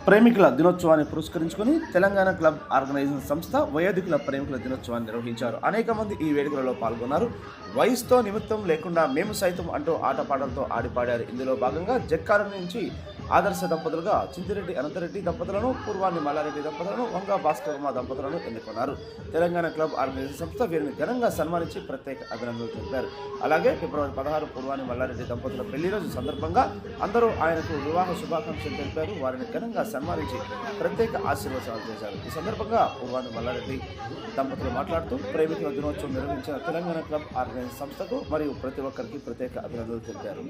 ప్రేమికుల దినోత్సవాన్ని పురస్కరించుకొని తెలంగాణ క్లబ్ ఆర్గనైజింగ్ సంస్థ వయోధికుల ప్రేమికుల దినోత్సవాన్ని నిర్వహించారు. అనేక మంది ఈ వేడుకలలో పాల్గొన్నారు. వయసుతో నిమిత్తం లేకుండా మేము సైతం అంటూ ఆటపాటలతో ఆడిపాడారు. ఇందులో భాగంగా జక్కారం నుంచి ఆదర్శ దంపతులుగా చింతిరెడ్డి అనంతరెడ్డి దంపతులను, పూర్వాన్ని మల్లారెడ్డి దంపతులను, వంగా భాస్కరమ్మ దంపతులను ఎన్నుకున్నారు. తెలంగాణ క్లబ్ ఆర్గనైజింగ్ సంస్థ వీరిని ఘనంగా సన్మానించి ప్రత్యేక అభినందనలు తెలిపారు. అలాగే ఫిబ్రవరి 16 పూర్వాన్ని మల్లారెడ్డి దంపతుల పెళ్లి రోజు సందర్భంగా అందరూ ఆయనకు వివాహ శుభాకాంక్షలు తెలిపారు. వారిని ఘనంగా సన్మానించి ప్రత్యేక ఆశీర్వచనాలు చేశారు. ఈ సందర్భంగా పూర్వాన్ని మల్లారెడ్డి దంపతులు మాట్లాడుతూ ప్రేమికుల దినోత్సవం నిర్వహించిన తెలంగాణ క్లబ్ ఆర్గనైజింగ్ సంస్థకు మరియు ప్రతి ఒక్కరికి ప్రత్యేక అభినందనలు తెలిపారు.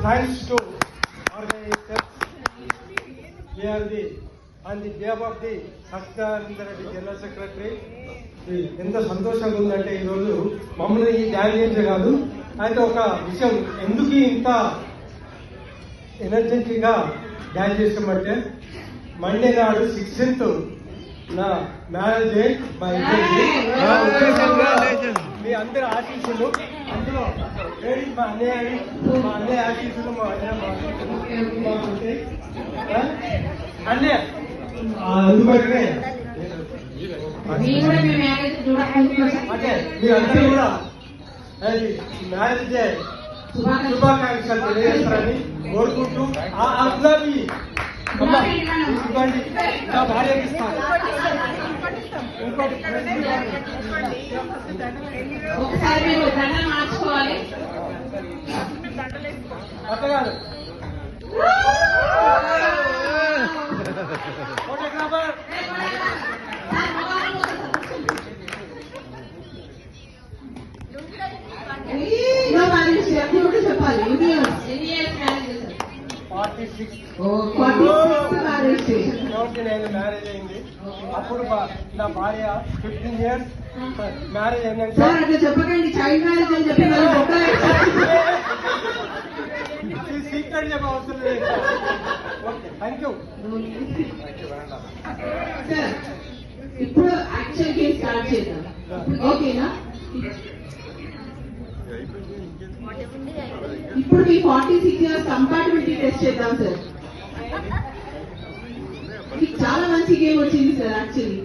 Thanks to organizers, on the behalf of the Satyanandra Reddy General Secretary, ఎంత సంతోషంగా ఉందంటే ఈరోజు మమ్మల్ని ఈ డ్యాన్స్ చేసే కాదు. అయితే ఒక విషయం, ఎందుకు ఇంత ఎనర్జెటిక్గా డ్యాన్స్ చేసామంటే మండే నాడు 16th నా మ్యారేజ్ డే. మా ఇద్దరికి మీ అందరి ఆశీస్సులు, అందులో మా అన్నయ్య ఆశీస్సులు, మా అన్నయ్య అన్నయ్య అందుబాటునే అంటే మీరందరూ కూడా మ్యారేజ్ డే శుభాకాంక్షలు తెలియజేస్తారని కోరుకుంటూ అబ్బాయి నా భార్యకి ఇస్తాను. అత్తగారు ఫోటోగ్రాఫర్ చెప్పాలి. 46 మ్యారేజ్ అయింది. అప్పుడు నా భార్య 15 years మ్యారేజ్ అయిందంటే చెప్పకండి, చైల్డ్ మ్యారేజ్ అని చెప్పి సీక్రెట్ చెప్ప అవసరం లేదు. Okay, thank you. ఇప్పుడు యాక్చువల్ గేమ్ స్టార్ట్ చేద్దాం, ఓకేనా? ఇప్పుడు మీ 46 years కంపాటబిలిటీ టెస్ట్ చేద్దాం సార్. మీకు చాలా మంచి గేమ్ వచ్చింది సార్. యాక్చువల్లీ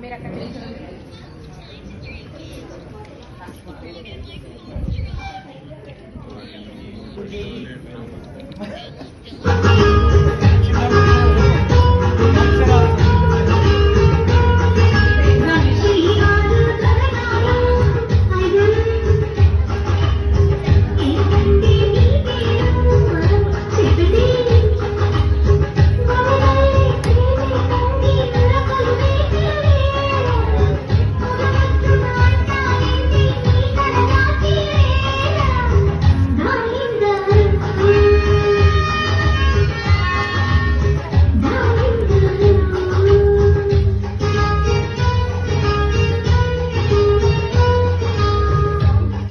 మీరు అక్కడ